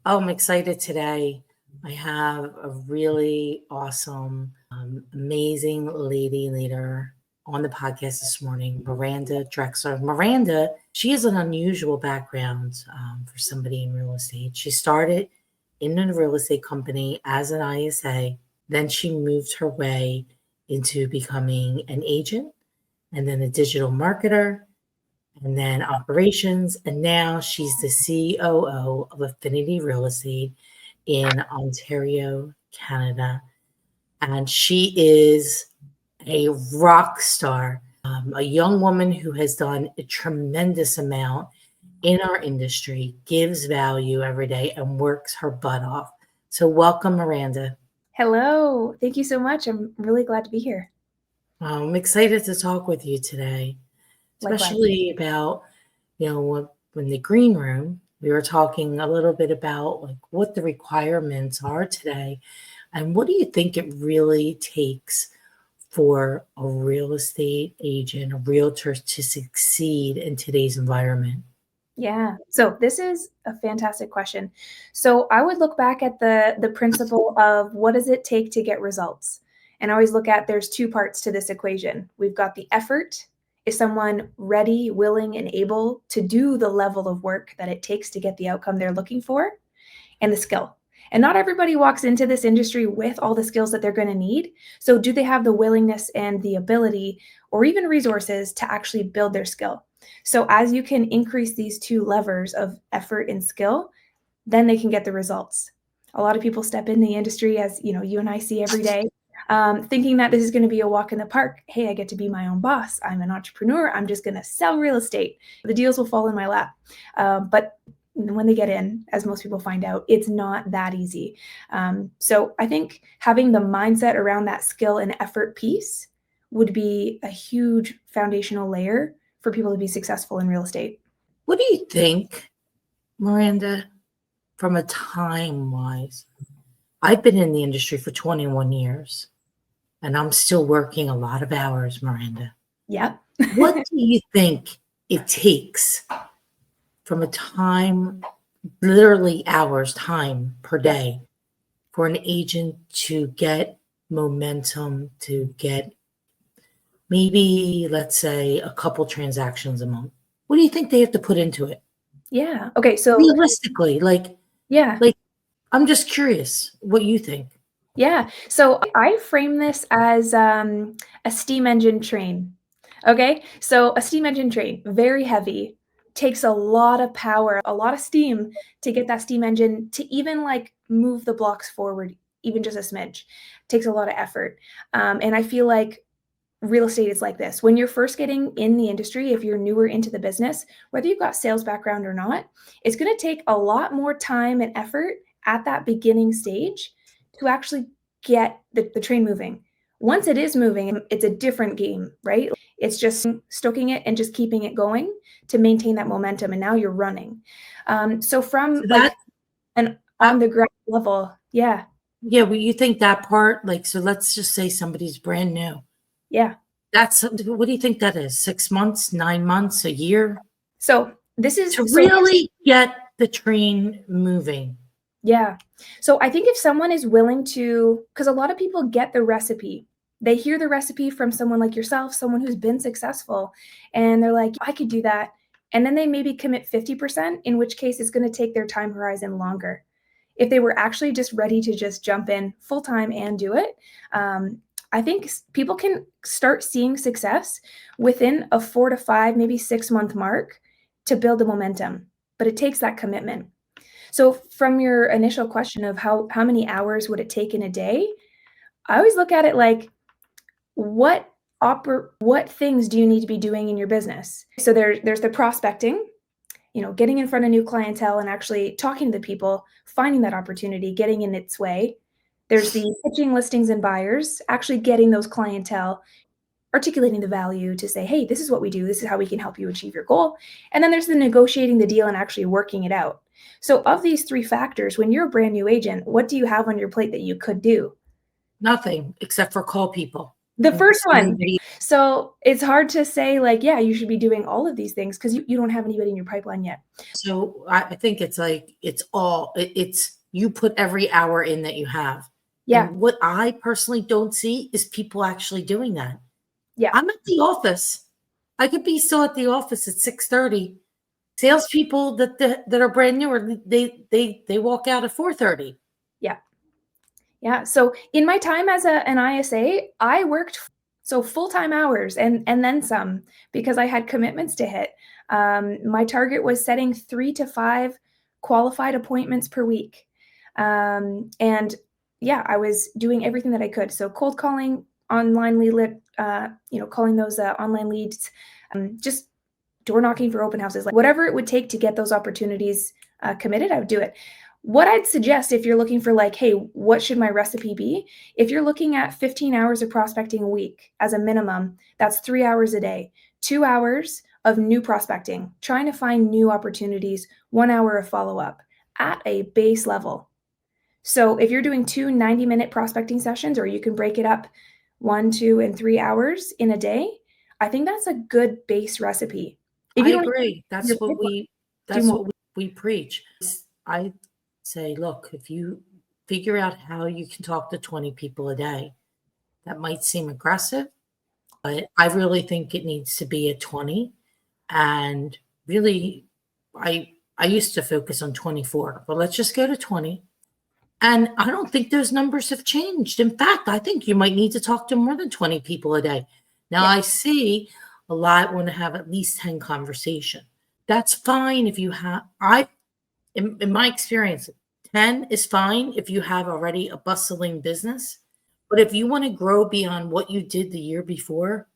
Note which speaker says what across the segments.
Speaker 1: Oh, I'm excited today. I have a really awesome, amazing lady leader on the podcast this morning, Miranda Drexler. Miranda, she has an unusual background for somebody in real estate. She started in a real estate company as an ISA. Then she moved her way into becoming an agent and then a digital marketer and then operations. And now she's the COO of Affinity Real Estate in Ontario, Canada. And she is a rock star, a young woman who has done a tremendous amount in our industry, gives value every day, and works her butt off. So, welcome, Miranda.
Speaker 2: Hello. Thank you so much. I'm really glad to be here.
Speaker 1: I'm excited to talk with you today,
Speaker 2: Likewise.
Speaker 1: especially about, when the green room, we were talking a little bit about like what the requirements are today. And what do you think it really takes for a real estate agent, a realtor to succeed in today's environment?
Speaker 2: Yeah. So this is a fantastic question. So I would look back at the principle of what does it take to get results? And I always look at there's two parts to this equation. We've got the effort. Is someone ready, willing, and able to do the level of work that it takes to get the outcome they're looking for? And the skill. And not everybody walks into this industry with all the skills that they're going to need. So, do they have the willingness and the ability or even resources to actually build their skill? So, as you can increase these two levers of effort and skill, then they can get the results. A lot of people step in the industry, as you and I see every day, thinking that this is going to be a walk in the park. Hey, I get to be my own boss. I'm an entrepreneur. I'm just going to sell real estate. The deals will fall in my lap. But when they get in, as most people find out, it's not that easy. So I think having the mindset around that skill and effort piece would be a huge foundational layer for people to be successful in real estate.
Speaker 1: What do you think, Miranda, from a time wise? I've been in the industry for 21 years and I'm still working a lot of hours, Miranda.
Speaker 2: Yep.
Speaker 1: What do you think it takes from a time, literally hours, time per day, for an agent to get momentum, to get maybe, let's say, a couple transactions a month? What do you think they have to put into it?
Speaker 2: Yeah. Okay. So
Speaker 1: Realistically,
Speaker 2: yeah.
Speaker 1: I'm just curious what you think.
Speaker 2: Yeah. So I frame this as a steam engine train. Okay. So a steam engine train, very heavy, takes a lot of power, a lot of steam to get that steam engine to even like move the blocks forward, even just a smidge. Takes a lot of effort. And I feel like real estate is like this. When you're first getting in the industry, if you're newer into the business, whether you've got sales background or not, it's going to take a lot more time and effort at that beginning stage to actually get the train moving. Once it is moving, it's a different game, right? It's just stoking it and just keeping it going to maintain that momentum. And now you're running. So from
Speaker 1: So
Speaker 2: like
Speaker 1: that,
Speaker 2: an
Speaker 1: that
Speaker 2: on the ground level, yeah,
Speaker 1: yeah, well, you think that part, like, so let's just say somebody's brand new.
Speaker 2: yeah.
Speaker 1: That's what do you think that is? 6 months, 9 months, a year
Speaker 2: So this is
Speaker 1: to
Speaker 2: so
Speaker 1: really get the train moving?
Speaker 2: yeah. So I think if someone is willing to, because a lot of people get the recipe, they hear the recipe from someone like yourself, someone who's been successful, and they're like, I could do that. And then they maybe commit 50%, in which case it's going to take their time horizon longer. If they were actually just ready to just jump in full time and do it, I think people can start seeing success within a 4 to 5, maybe 6 month mark to build the momentum. But it takes that commitment. So from your initial question of how many hours would it take in a day, I always look at it like what what things do you need to be doing in your business? So there's the prospecting, getting in front of new clientele and actually talking to the people, finding that opportunity, getting in its way. There's the pitching listings and buyers, actually getting those clientele, articulating the value to say, hey, this is what we do. This is how we can help you achieve your goal. And then there's the negotiating the deal and actually working it out. So, of these three factors, when you're a brand new agent, what do you have on your plate that you could do?
Speaker 1: Nothing except for call people.
Speaker 2: The first
Speaker 1: So
Speaker 2: one.
Speaker 1: anybody-
Speaker 2: So it's hard to say like, yeah, you should be doing all of these things because you don't have anybody in your pipeline yet.
Speaker 1: So I think it's like it's you put every hour in that you have.
Speaker 2: Yeah.
Speaker 1: And what I personally don't see is people actually doing that.
Speaker 2: Yeah.
Speaker 1: I'm at the office. I could be still at the office at 6:30. Salespeople that are brand new, or they walk out at 4:30.
Speaker 2: Yeah. Yeah. So in my time as an ISA, I worked full-time hours and then some because I had commitments to hit. My target was setting 3 to 5 qualified appointments per week. And yeah, I was doing everything that I could. So cold calling, online lead, calling those online leads, just door knocking for open houses, like whatever it would take to get those opportunities committed, I would do it. What I'd suggest if you're looking for like, hey, what should my recipe be? If you're looking at 15 hours of prospecting a week as a minimum, that's 3 hours a day, 2 hours of new prospecting, trying to find new opportunities, 1 hour of follow-up at a base level. So if you're doing 2 90-minute prospecting sessions, or you can break it up 1, 2, and 3 hours in a day, I think that's a good base recipe. If you
Speaker 1: I
Speaker 2: don't
Speaker 1: agree.
Speaker 2: your
Speaker 1: That's what
Speaker 2: pipeline,
Speaker 1: that's
Speaker 2: more.
Speaker 1: what we preach. I say, look, if you figure out how you can talk to 20 people a day, that might seem aggressive, but I really think it needs to be at 20. And really, I used to focus on 24, but let's just go to 20. And I don't think those numbers have changed. In fact, I think you might need to talk to more than 20 people a day. Now,
Speaker 2: Yeah.
Speaker 1: I see a lot want to have at least 10 conversation. That's fine if you have, in my experience, 10 is fine if you have already a bustling business. But if you want to grow beyond what you did the year before,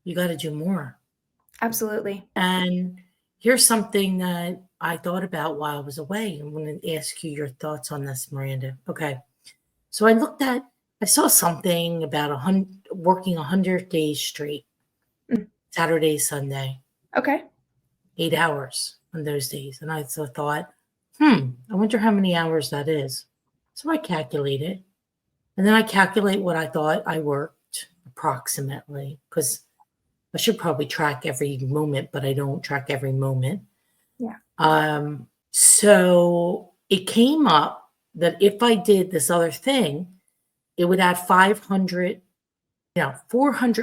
Speaker 1: you got to do more.
Speaker 2: Absolutely.
Speaker 1: And here's something that I thought about while I was away. I'm going to ask you your thoughts on this, Miranda. Okay. So I saw something about working 100 days straight, Saturday, Sunday,
Speaker 2: Okay.
Speaker 1: 8 hours on those days. And I thought, I wonder how many hours that is. So I calculated. And then I calculate what I thought I worked approximately, because I should probably track every moment, but I don't track every moment.
Speaker 2: Yeah.
Speaker 1: So it came up that if I did this other thing, it would add 400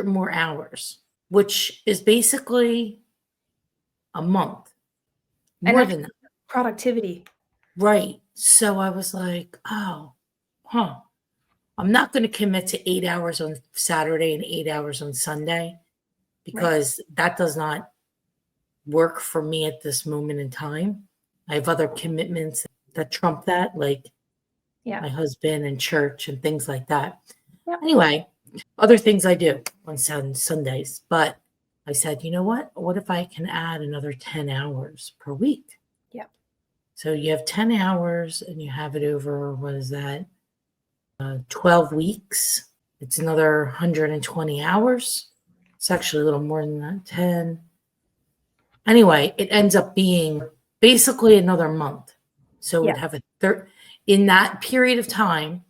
Speaker 1: more hours, which is basically a month,
Speaker 2: And
Speaker 1: more
Speaker 2: that's
Speaker 1: than that.
Speaker 2: productivity.
Speaker 1: Right. So I was like, oh, I'm not going to commit to 8 hours on Saturday and 8 hours on Sunday, because that does not work for me at this moment in time. I have other commitments that trump that, like my husband and church and things like that.
Speaker 2: Yep.
Speaker 1: Anyway, other things I do on Sundays. But I said, you know what? What if I can add another 10 hours per week?
Speaker 2: Yep.
Speaker 1: So you have 10 hours and you have it over, what is that? 12 weeks. It's another 120 hours. It's actually a little more than that, 10. Anyway, it ends up being basically another month. So we'd have in that period of time,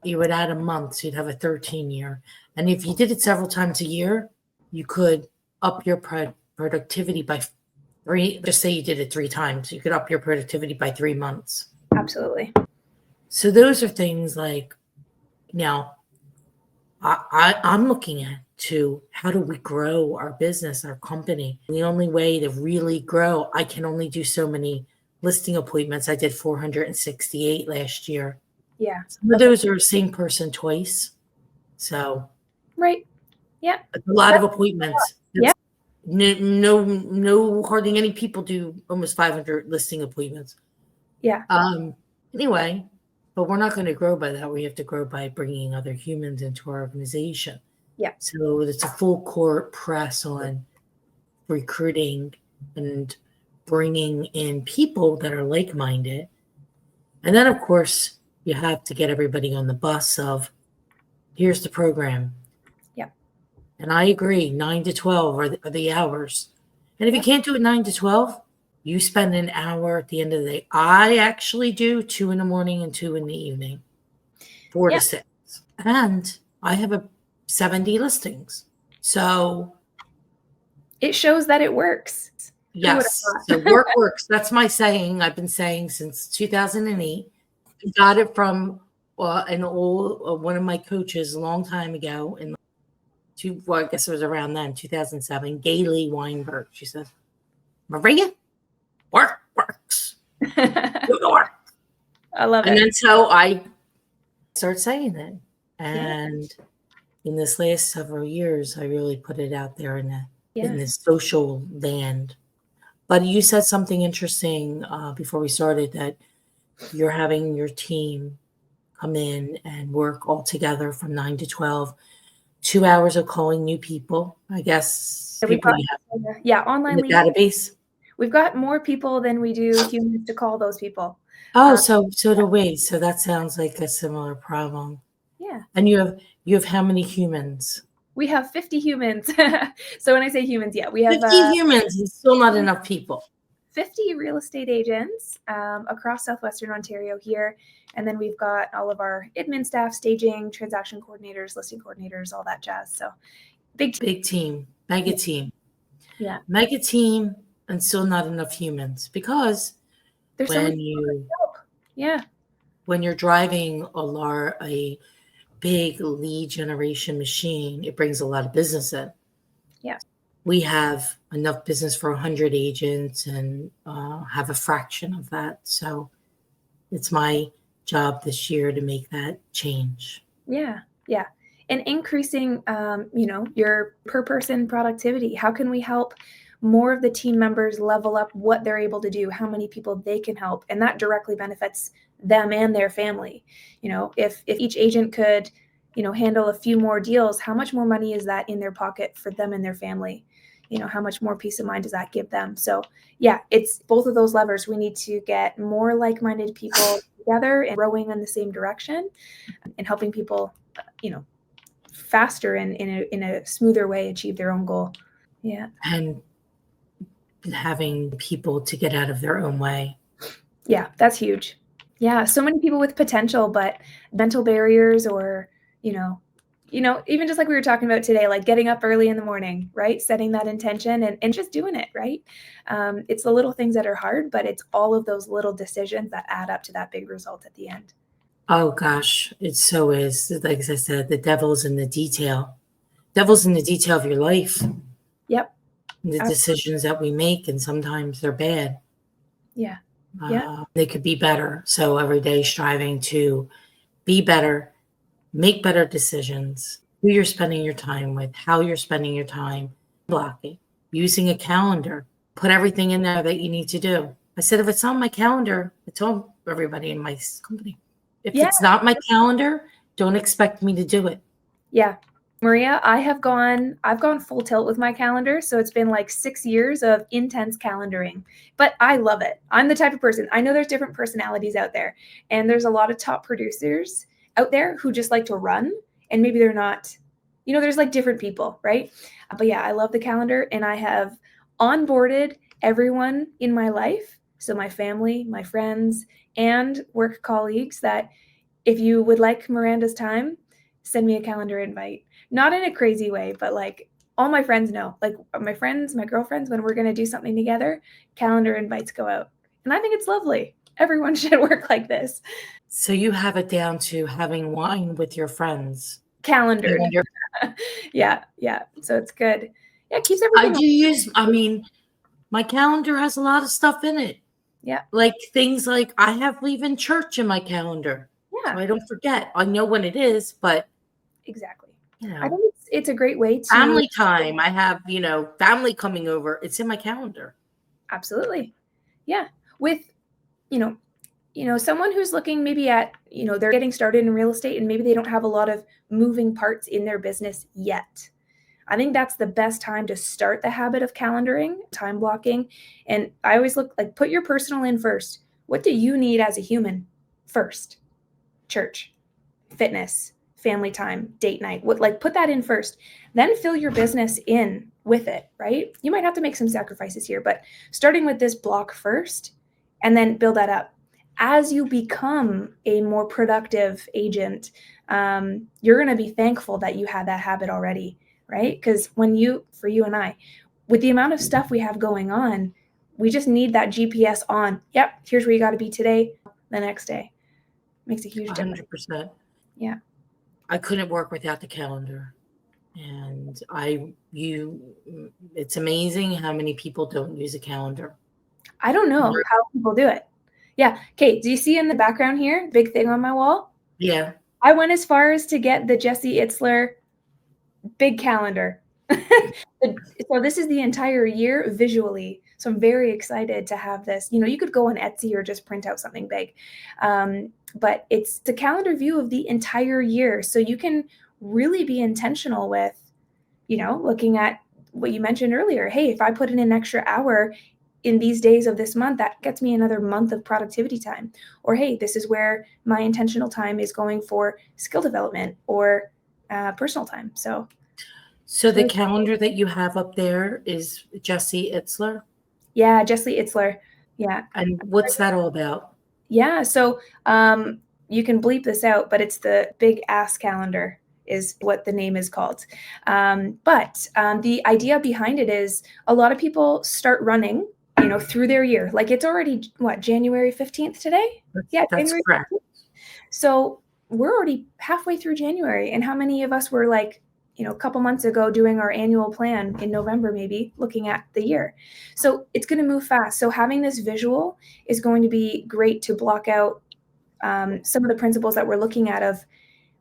Speaker 1: you would add a month. So you'd have a 13-year. And if you did it several times a year, you could up your productivity by 3. Just say you did it 3 times. You could up your productivity by 3 months.
Speaker 2: Absolutely.
Speaker 1: So those are things like, now I'm looking at how do we grow our business, our company? The only way to really grow, I can only do so many listing appointments. I did 468 last year.
Speaker 2: Yeah.
Speaker 1: Some of those are same person twice. So
Speaker 2: Right. Yeah.
Speaker 1: a lot of appointments.
Speaker 2: Yeah.
Speaker 1: No, hardly any people do almost 500 listing appointments.
Speaker 2: Yeah.
Speaker 1: Anyway, but we're not going to grow by that. We have to grow by bringing other humans into our organization.
Speaker 2: Yeah.
Speaker 1: So it's a full court press on recruiting and bringing in people that are like-minded. And then, of course, you have to get everybody on the bus of, here's the program.
Speaker 2: Yeah.
Speaker 1: And I agree, 9 to 12 are the hours. And if you can't do it 9 to 12, you spend an hour at the end of the day. I actually do 2 in the morning and 2 in the evening, 4 to 6. And I have a 70 listings. So
Speaker 2: it shows that it works.
Speaker 1: yes, so work works. That's my saying. I've been saying since 2008. Got it from one of my coaches a long time ago. I guess it was around then, 2007. Gailey Weinberg. She said, "Maria, work works. Go to work."
Speaker 2: I love it.
Speaker 1: And then so I started saying it, and in this last several years, I really put it out there in the social land. But you said something interesting before we started, that you're having your team come in and work all together from 9 to 12, 2 hours of calling new people. I guess people you have
Speaker 2: online
Speaker 1: in the database.
Speaker 2: We've got more people than we do humans to call those people.
Speaker 1: Oh, so do we. So that sounds like a similar problem.
Speaker 2: Yeah.
Speaker 1: And you have how many humans?
Speaker 2: We have 50 humans. So when I say humans, we have
Speaker 1: 50 humans and still not enough people.
Speaker 2: 50 real estate agents across Southwestern Ontario here. And then we've got all of our admin staff, staging, transaction coordinators, listing coordinators, all that jazz. So big team.
Speaker 1: Mega team.
Speaker 2: Yeah.
Speaker 1: Mega team and still not enough humans, because
Speaker 2: there's
Speaker 1: when you're driving a big lead generation machine, it brings a lot of business in.
Speaker 2: Yes.
Speaker 1: We have enough business for 100 agents and have a fraction of that. So it's my job this year to make that change.
Speaker 2: Yeah. And increasing, your per person productivity. How can we help more of the team members level up what they're able to do, how many people they can help? And that directly benefits them and their family. If each agent could, handle a few more deals, how much more money is that in their pocket for them and their family? How much more peace of mind does that give them? So it's both of those levers. We need to get more like-minded people together and rowing in the same direction and helping people, faster and in a smoother way achieve their own goal. Yeah.
Speaker 1: And having people to get out of their own way.
Speaker 2: Yeah, that's huge. Yeah, so many people with potential, but mental barriers, or, even just like we were talking about today, like getting up early in the morning, right? Setting that intention and just doing it, right? It's the little things that are hard, but it's all of those little decisions that add up to that big result at the end.
Speaker 1: Oh gosh, it so is. Like I said, the devil's in the detail. Devil's in the detail of your life.
Speaker 2: Yep.
Speaker 1: The decisions that we make, and sometimes they're bad.
Speaker 2: Yeah.
Speaker 1: They could be better. So every day striving to be better, make better decisions, who you're spending your time with, how you're spending your time, blocking, using a calendar, put everything in there that you need to do. I said, if it's on my calendar, I told everybody in my company, if it's not my calendar, don't expect me to do it.
Speaker 2: Yeah. Maria, I've gone full tilt with my calendar. So it's been like 6 years of intense calendaring, but I love it. I'm the type of person, I know there's different personalities out there, and there's a lot of top producers out there who just like to run, and maybe they're not, there's like different people, right? But I love the calendar, and I have onboarded everyone in my life. So my family, my friends, and work colleagues, that if you would like Miranda's time, send me a calendar invite. Not in a crazy way, but like all my friends know, like my friends, my girlfriends, when we're going to do something together, calendar invites go out. And I think it's lovely. Everyone should work like this.
Speaker 1: So you have it down to having wine with your friends.
Speaker 2: Calendared. Yeah. So it's good. Yeah, it keeps everything.
Speaker 1: My calendar has a lot of stuff in it.
Speaker 2: Yeah.
Speaker 1: Like things like I have leaving church in my calendar.
Speaker 2: Yeah.
Speaker 1: So I don't forget. I know when it is, but
Speaker 2: exactly. I think it's a great way to
Speaker 1: family time. I have, family coming over. It's in my calendar.
Speaker 2: Absolutely. Yeah. With, someone who's looking maybe at, they're getting started in real estate and maybe they don't have a lot of moving parts in their business yet. I think that's the best time to start the habit of calendaring, time blocking. And I always look like, put your personal in first. What do you need as a human first? Church, fitness, family time, date night, put that in first, then fill your business in with it, right? You might have to make some sacrifices here, but starting with this block first and then build that up. as you become a more productive agent, you're going to be thankful that you had that habit already, right? Because for you and I, with the amount of stuff we have going on, we just need that GPS on. Yep, here's where you got to be today, the next day. Makes a huge difference.
Speaker 1: 100%.
Speaker 2: Yeah.
Speaker 1: I couldn't work without the calendar. And it's amazing how many people don't use a calendar.
Speaker 2: I don't know how people do it. Yeah. Okay. Do you see in the background here, big thing on my wall?
Speaker 1: Yeah.
Speaker 2: I went as far as to get the Jesse Itzler big calendar. So this is the entire year visually. So I'm very excited to have this. You could go on Etsy or just print out something big. But it's the calendar view of the entire year. So you can really be intentional with, looking at what you mentioned earlier. Hey, if I put in an extra hour in these days of this month, that gets me another month of productivity time. Or, hey, this is where my intentional time is going for skill development or personal time. So
Speaker 1: the calendar that you have up there is Jesse Itzler?
Speaker 2: Yeah, Jesse Itzler. Yeah.
Speaker 1: And what's that all about?
Speaker 2: Yeah. So you can bleep this out, but it's the Big Ass Calendar is what the name is called. But the idea behind it is a lot of people start running, through their year. Like it's already, January 15th today?
Speaker 1: That's
Speaker 2: January
Speaker 1: correct.
Speaker 2: 15th. So we're already halfway through January. And how many of us were like, a couple months ago doing our annual plan in November, maybe looking at the year. So it's going to move fast. So having this visual is going to be great to block out some of the principles that we're looking at of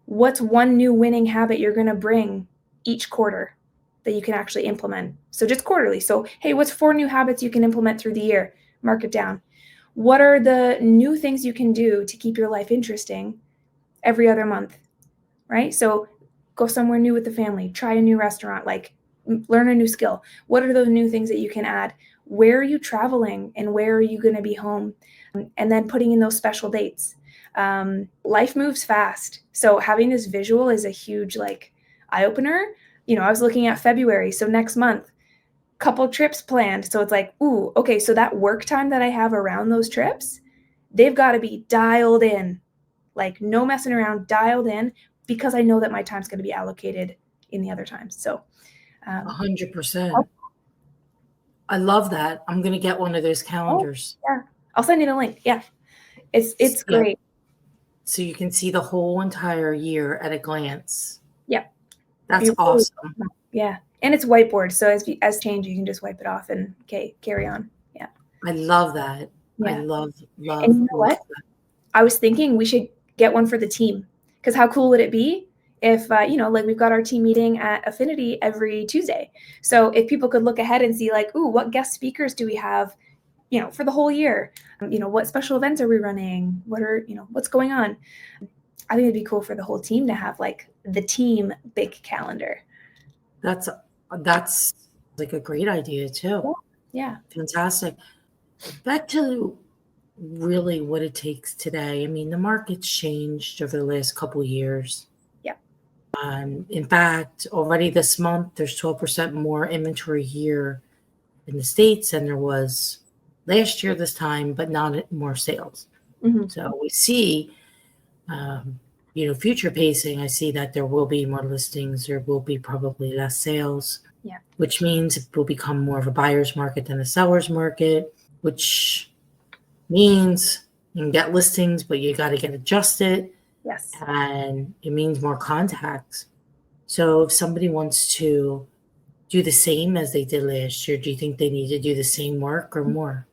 Speaker 2: what's one new winning habit you're going to bring each quarter that you can actually implement. So just quarterly. So, hey, what's 4 new habits you can implement through the year? Mark it down. What are the new things you can do to keep your life interesting every other month, right? So go somewhere new with the family, try a new restaurant, like learn a new skill. What are those new things that you can add? Where are you traveling and where are you going to be home? And then putting in those special dates. Life moves fast. So having this visual is a huge eye opener. I was looking at February. So next month, couple trips planned. So it's like, ooh, okay. So that work time that I have around those trips, they've got to be dialed in, like no messing around, dialed in, because I know that my time's going to be allocated in the other times. So
Speaker 1: 100%. I love that. I'm going to get one of those calendars.
Speaker 2: Yeah. I'll send you the link. Yeah. It's great.
Speaker 1: So you can see the whole entire year at a glance.
Speaker 2: Yep.
Speaker 1: That's awesome.
Speaker 2: Yeah. And it's whiteboard. So as change, you can just wipe it off and carry on. Yeah.
Speaker 1: I love that.
Speaker 2: Yeah.
Speaker 1: I love.
Speaker 2: And you know what? I was thinking we should get one for the team, because how cool would it be if, we've got our team meeting at Affinity every Tuesday. So if people could look ahead and see ooh, what guest speakers do we have, for the whole year? What special events are we running? What are, what's going on? I think it'd be cool for the whole team to have the team big calendar.
Speaker 1: That's like a great idea too.
Speaker 2: Yeah.
Speaker 1: Fantastic. Back to really what it takes today. I mean, the market's changed over the last couple of years.
Speaker 2: Yeah.
Speaker 1: In fact, already this month, there's 12% more inventory here in the States than there was last year this time, but not more sales.
Speaker 2: Mm-hmm.
Speaker 1: So we see, future pacing. I see that there will be more listings. There will be probably less sales.
Speaker 2: Yeah.
Speaker 1: Which means it will become more of a buyer's market than a seller's market, which means you can get listings, but you got to get adjusted.
Speaker 2: Yes.
Speaker 1: And it means more contacts. So if somebody wants to do the same as they did last year, do you think they need to do the same work or more?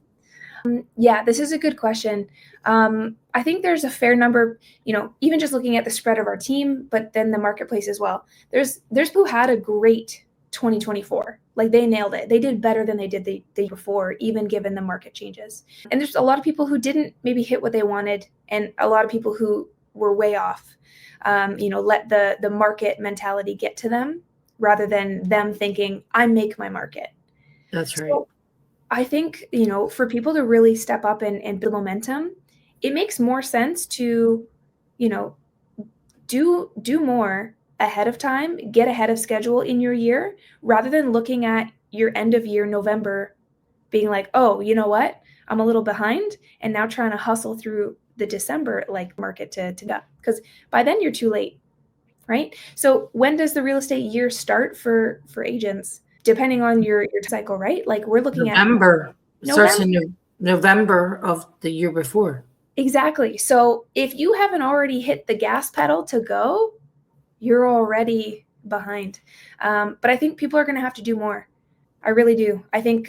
Speaker 2: Yeah, this is a good question. I think there's a fair number, even just looking at the spread of our team, but then the marketplace as well. There's who had a great 2024. Like they nailed it. They did better than they did the year before, even given the market changes. And there's a lot of people who didn't maybe hit what they wanted, and a lot of people who were way off. Let the market mentality get to them rather than them thinking, I make my market.
Speaker 1: That's right.
Speaker 2: So I think, for people to really step up and build momentum, it makes more sense to, do more ahead of time, get ahead of schedule in your year, rather than looking at your end of year November being like, oh, you know what? I'm a little behind, and now trying to hustle through the December like market to go, because by then you're too late, right? So when does the real estate year start for agents? Depending on your cycle, right? Like we're looking at
Speaker 1: November. It starts
Speaker 2: November.
Speaker 1: in November of the year before.
Speaker 2: Exactly. So if you haven't already hit the gas pedal to go, you're already behind. But I think people are going to have to do more. I really do. I think,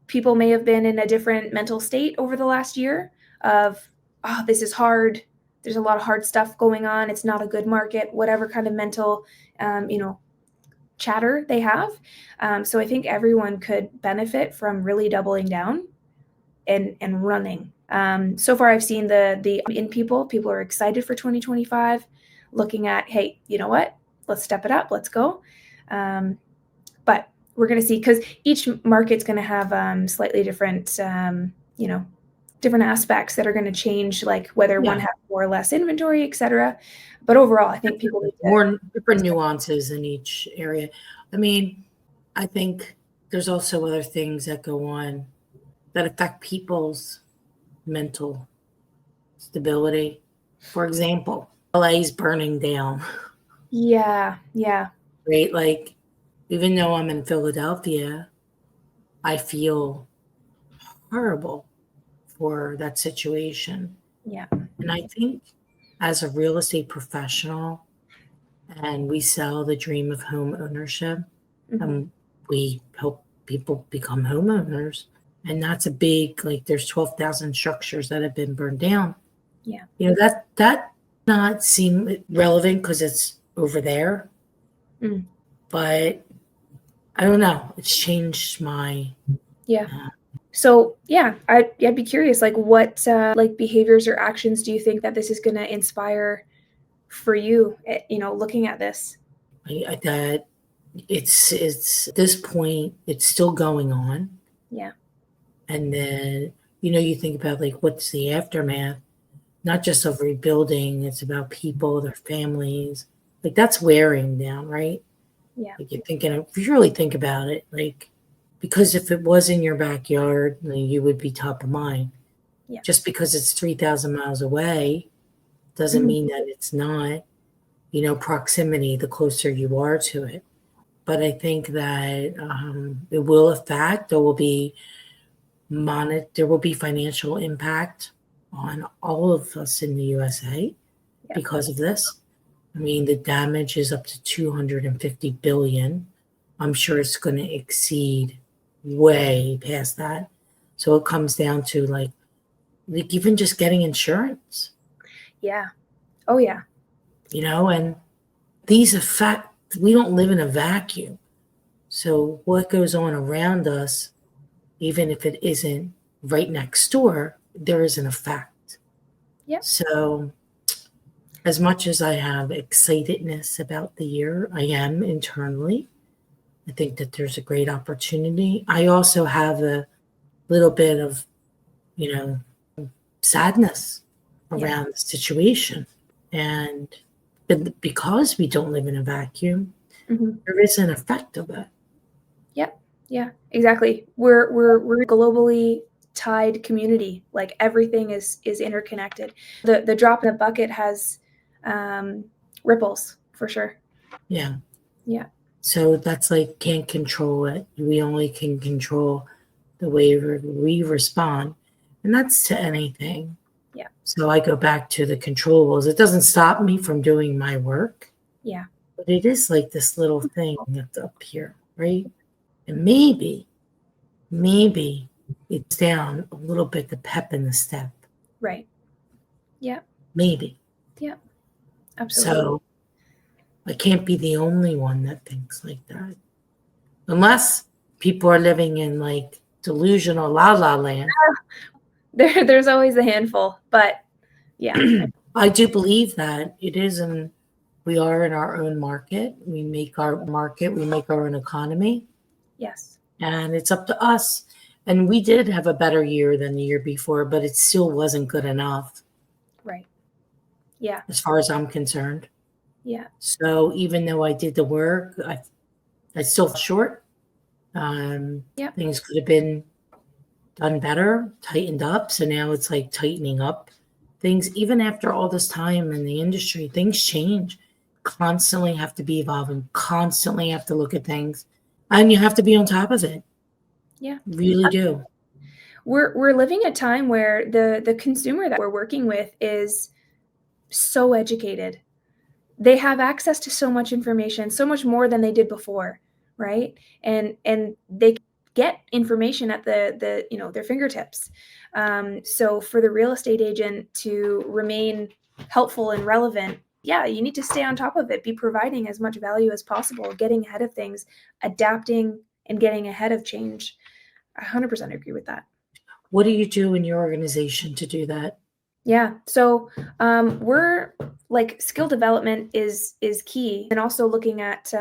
Speaker 2: people may have been in a different mental state over the last year of, oh, this is hard. There's a lot of hard stuff going on. It's not a good market, whatever kind of mental, chatter they have. So I think everyone could benefit from really doubling down and running. So far, I've seen the in people are excited for 2025, looking at, hey, you know what? Let's step it up. Let's go. But we're going to see, because each market's going to have slightly different, different aspects that are going to change, like whether one has more or less inventory, et cetera. But overall, I think people need
Speaker 1: more different nuances in each area. I mean, I think there's also other things that go on that affect people's mental stability. For example, LA's burning down.
Speaker 2: Yeah.
Speaker 1: Right? Like, even though I'm in Philadelphia, I feel horrible for that situation.
Speaker 2: Yeah.
Speaker 1: And I think as a real estate professional, and we sell the dream of home ownership, and we help people become homeowners. And that's a big, like, there's 12,000 structures that have been burned down.
Speaker 2: Yeah.
Speaker 1: That not seem relevant because it's over there. But I don't know. It's changed my.
Speaker 2: So I'd be curious, like what like behaviors or actions do you think that this is going to inspire for you? Looking at this.
Speaker 1: That it's at this point, it's still going on.
Speaker 2: Yeah.
Speaker 1: And then you think about, like, what's the aftermath? Not just of rebuilding, it's about people, their families. Like, that's wearing down, right?
Speaker 2: Yeah.
Speaker 1: Like, you're thinking, if you really think about it, like, because if it was in your backyard, then you would be top of mind.
Speaker 2: Yeah.
Speaker 1: Just because it's 3,000 miles away doesn't mean that it's not, proximity, the closer you are to it. But I think that it will affect, there will be financial impact on all of us in the USA because of this. I mean, the damage is up to 250 billion. I'm sure it's going to exceed way past that. So it comes down to like even just getting insurance.
Speaker 2: Yeah. Oh yeah.
Speaker 1: And these affect, we don't live in a vacuum. So what goes on around us, even if it isn't right next door, there is an effect.
Speaker 2: Yeah.
Speaker 1: So as much as I have excitedness about the year, I am internally. I think that there's a great opportunity. I also have a little bit of, sadness around the situation. And because we don't live in a vacuum, there is an effect of it.
Speaker 2: Yep. Yeah, exactly. We're a globally tied community. Like everything is interconnected. The drop in the bucket has ripples for sure.
Speaker 1: Yeah.
Speaker 2: Yeah.
Speaker 1: So that's like, can't control it. We only can control the way we respond. And that's to anything.
Speaker 2: Yeah.
Speaker 1: So I go back to the controllables. It doesn't stop me from doing my work.
Speaker 2: Yeah.
Speaker 1: But it is like this little thing that's up here, right? And maybe it's down a little bit, the pep in the step.
Speaker 2: Right. Yeah.
Speaker 1: Maybe.
Speaker 2: Yeah. Absolutely.
Speaker 1: So I can't be the only one that thinks like that. Unless people are living in like delusional la la land.
Speaker 2: There's always a handful, but yeah.
Speaker 1: I do believe that it is, and we are in our own market. We make our market, we make our own economy.
Speaker 2: Yes.
Speaker 1: And it's up to us. And we did have a better year than the year before, but it still wasn't good enough.
Speaker 2: Right. Yeah.
Speaker 1: As far as I'm concerned.
Speaker 2: Yeah.
Speaker 1: So even though I did the work, I still fell short. Things could have been done better, tightened up. So now it's like tightening up things. Even after all this time in the industry, things change. Constantly have to be evolving, constantly have to look at things, and you have to be on top of it.
Speaker 2: Yeah.
Speaker 1: Really do.
Speaker 2: We're living a time where the consumer that we're working with is so educated. They have access to so much information, so much more than they did before, right? And they get information at the their fingertips. So for the real estate agent to remain helpful and relevant, yeah, you need to stay on top of it, be providing as much value as possible, getting ahead of things, adapting and getting ahead of change. I 100% agree with that.
Speaker 1: What do you do in your organization to do that?
Speaker 2: Yeah. So we're like skill development is key, and also looking at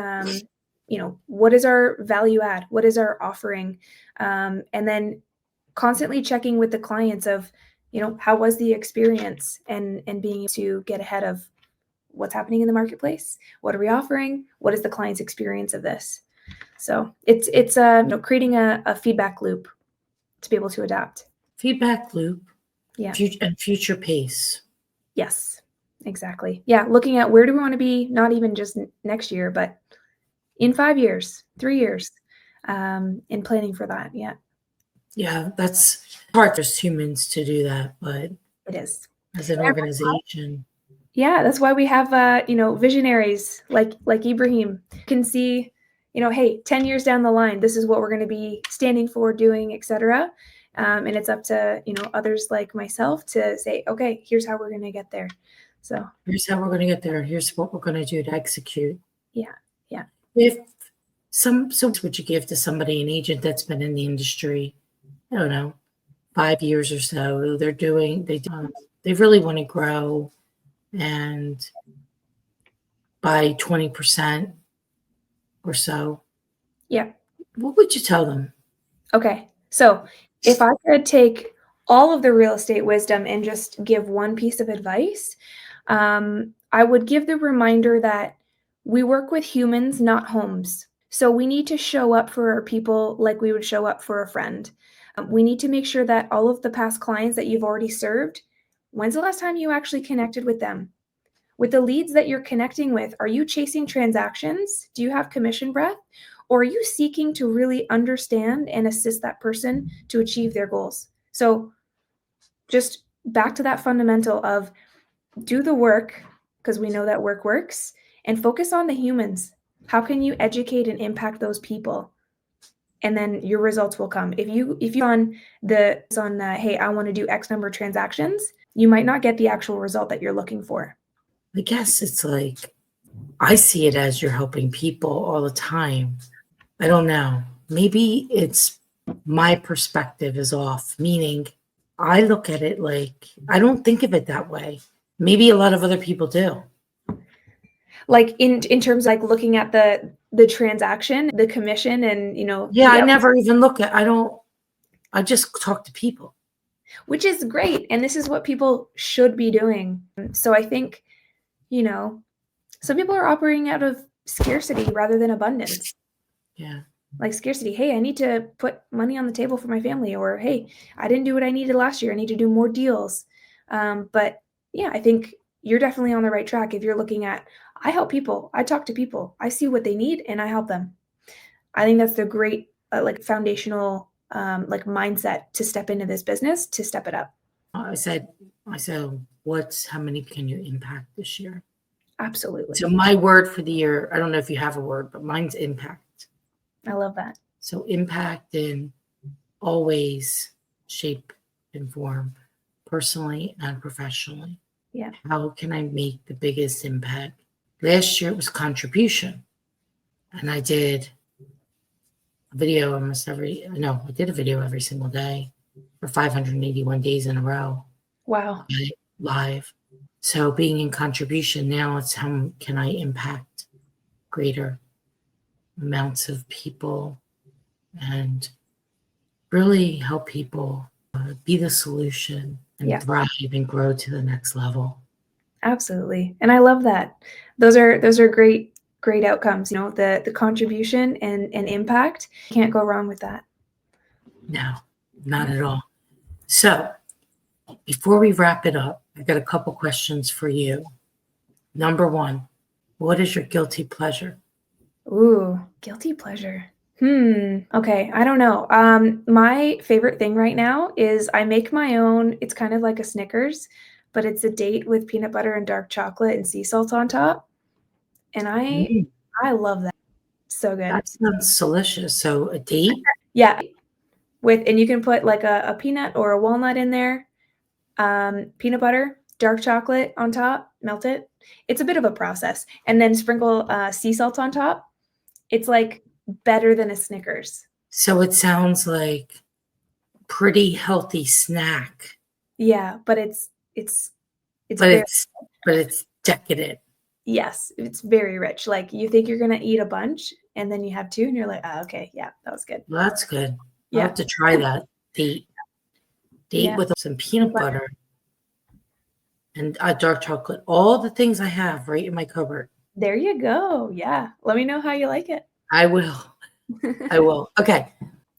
Speaker 2: what is our value add, what is our offering, and then constantly checking with the clients of how was the experience, and being able to get ahead of what's happening in the marketplace. What are we offering? What is the client's experience of this? So it's creating a feedback loop to be able to adapt.
Speaker 1: Feedback loop.
Speaker 2: Yeah.
Speaker 1: And future pace.
Speaker 2: Yes, exactly. Yeah, looking at where do we want to be, not even just next year, but in 5 years, 3 years, and planning for that. Yeah,
Speaker 1: Yeah, that's hard for humans to do that, but
Speaker 2: it is.
Speaker 1: as an
Speaker 2: And
Speaker 1: organization,
Speaker 2: yeah, that's why we have visionaries like Ibrahim can see, hey, 10 years down the line, this is what we're going to be standing for, doing, etc. And it's up to others like myself to say, okay, here's how we're going to get there. So
Speaker 1: here's how we're going to get there. Here's what we're going to do to execute.
Speaker 2: yeah.
Speaker 1: If so would you give to somebody, an agent that's been in the industry, I don't know, 5 years or so? They really want to grow and by 20% or so.
Speaker 2: Yeah.
Speaker 1: What would you tell them?
Speaker 2: Okay. So if I could take all of the real estate wisdom and just give one piece of advice, I would give the reminder that we work with humans, not homes. So we need to show up for our people like we would show up for a friend. We need to make sure that all of the past clients that you've already served, when's the last time you actually connected with them? With the leads that you're connecting with, are you chasing transactions? Do you have commission breath? Or are you seeking to really understand and assist that person to achieve their goals? So just back to that fundamental of do the work, because we know that work works, and focus on the humans. How can you educate and impact those people? And then your results will come. If you hey, I want to do X number of transactions, you might not get the actual result that you're looking for.
Speaker 1: I guess it's like, I see it as you're helping people all the time. I don't know. Maybe it's my perspective is off, meaning I look at it like, I don't think of it that way. Maybe a lot of other people do.
Speaker 2: Like in terms of like looking at the transaction, the commission, and
Speaker 1: Yeah, I never even look at, I just talk to people.
Speaker 2: Which is great. And this is what people should be doing. So I think, some people are operating out of scarcity rather than abundance.
Speaker 1: Yeah.
Speaker 2: Like scarcity. Hey, I need to put money on the table for my family, or hey, I didn't do what I needed last year. I need to do more deals. But yeah, I think you're definitely on the right track if you're looking at, I help people, I talk to people, I see what they need, and I help them. I think that's the great foundational mindset to step into this business, to step it up.
Speaker 1: I said, how many can you impact this year?
Speaker 2: Absolutely.
Speaker 1: So my word for the year, I don't know if you have a word, but mine's impact.
Speaker 2: I love that.
Speaker 1: So impact in all ways, shape and form, personally and professionally.
Speaker 2: Yeah.
Speaker 1: How can I make the biggest impact? Last year it was contribution. And I did a video I did a video every single day for 581 days in a row.
Speaker 2: Wow.
Speaker 1: Live. So being in contribution now, it's how can I impact greater amounts of people and really help people be the solution and thrive and grow to the next level.
Speaker 2: Absolutely. And I love that. Those are great outcomes. The contribution and impact, can't go wrong with that.
Speaker 1: No. Not at all. So before we wrap it up, I got a couple questions for you. Number one, what is your guilty pleasure?
Speaker 2: Ooh, guilty pleasure. Okay, I don't know. My favorite thing right now is I make my own. It's kind of like a Snickers, but it's a date with peanut butter and dark chocolate and sea salt on top. And
Speaker 1: Mm,
Speaker 2: I love that. So good.
Speaker 1: that sounds delicious. So a date?
Speaker 2: Yeah, and you can put like a peanut or a walnut in there, peanut butter, dark chocolate on top, melt it. It's a bit of a process, and then sprinkle sea salt on top. It's like better than a Snickers.
Speaker 1: So it sounds like pretty healthy snack,
Speaker 2: Yeah, but it's
Speaker 1: but
Speaker 2: very
Speaker 1: it's decadent.
Speaker 2: yes, it's very rich. Like you think you're gonna eat a bunch, and then you have two, and you're like, oh, okay, yeah, that was good.
Speaker 1: Well, that's good. I'll
Speaker 2: Yeah,
Speaker 1: have to try that. Date
Speaker 2: yeah.
Speaker 1: with some peanut butter and dark chocolate. All the things I have right in my cupboard.
Speaker 2: There you go. Yeah, let me know how you like it.
Speaker 1: I will. I will. Okay.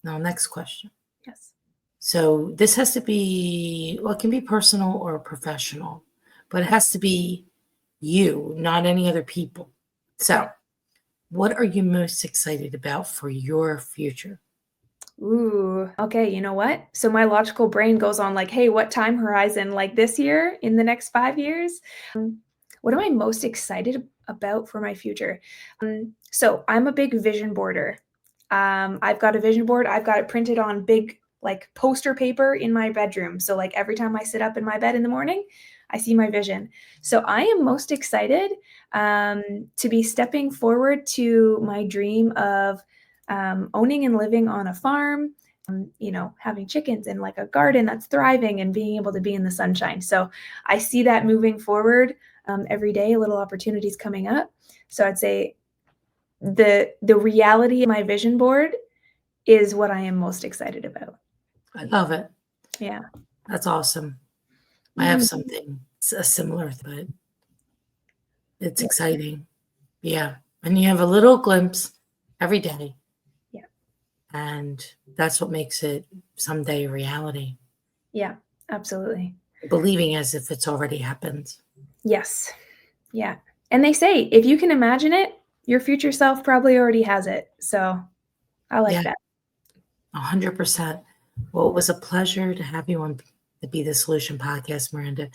Speaker 1: Now, next question.
Speaker 2: Yes.
Speaker 1: So this has to be, well, it can be personal or professional, but it has to be you, not any other people. So,
Speaker 2: Okay.
Speaker 1: what are you most excited about for your future?
Speaker 2: Ooh, okay, you know what? So my logical brain goes on like, "Hey, what time horizon? Like this year? In the next 5 years?" What am I most excited about for my future? So I'm a big vision boarder. I've got a vision board. I've got it printed on big like poster paper in my bedroom. So like every time I sit up in my bed in the morning, I see my vision. So I am most excited to be stepping forward to my dream of owning and living on a farm, having chickens and like a garden that's thriving and being able to be in the sunshine. So I see that moving forward every day, little opportunities coming up. So I'd say the reality of my vision board is what I am most excited about.
Speaker 1: I love it.
Speaker 2: Yeah.
Speaker 1: That's awesome. I have
Speaker 2: Mhm.
Speaker 1: something a similar, but it's
Speaker 2: Yeah.
Speaker 1: exciting. Yeah. And you have a little glimpse every day.
Speaker 2: Yeah.
Speaker 1: And that's what makes it someday reality.
Speaker 2: Yeah. Absolutely.
Speaker 1: Believing as if it's already happened.
Speaker 2: Yes. Yeah. And they say if you can imagine it, your future self probably already has it. So I like
Speaker 1: Yeah,
Speaker 2: that.
Speaker 1: 100%. Well, it was a pleasure to have you on the Be the Solution podcast, Miranda.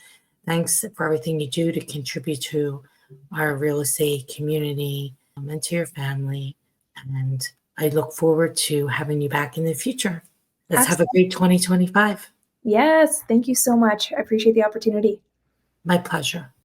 Speaker 1: Thanks for everything you do to contribute to our real estate community and to your family. And I look forward to having you back in the future. Let's have a
Speaker 2: Absolutely.
Speaker 1: great 2025.
Speaker 2: Yes. Thank you so much. I appreciate the opportunity.
Speaker 1: My pleasure.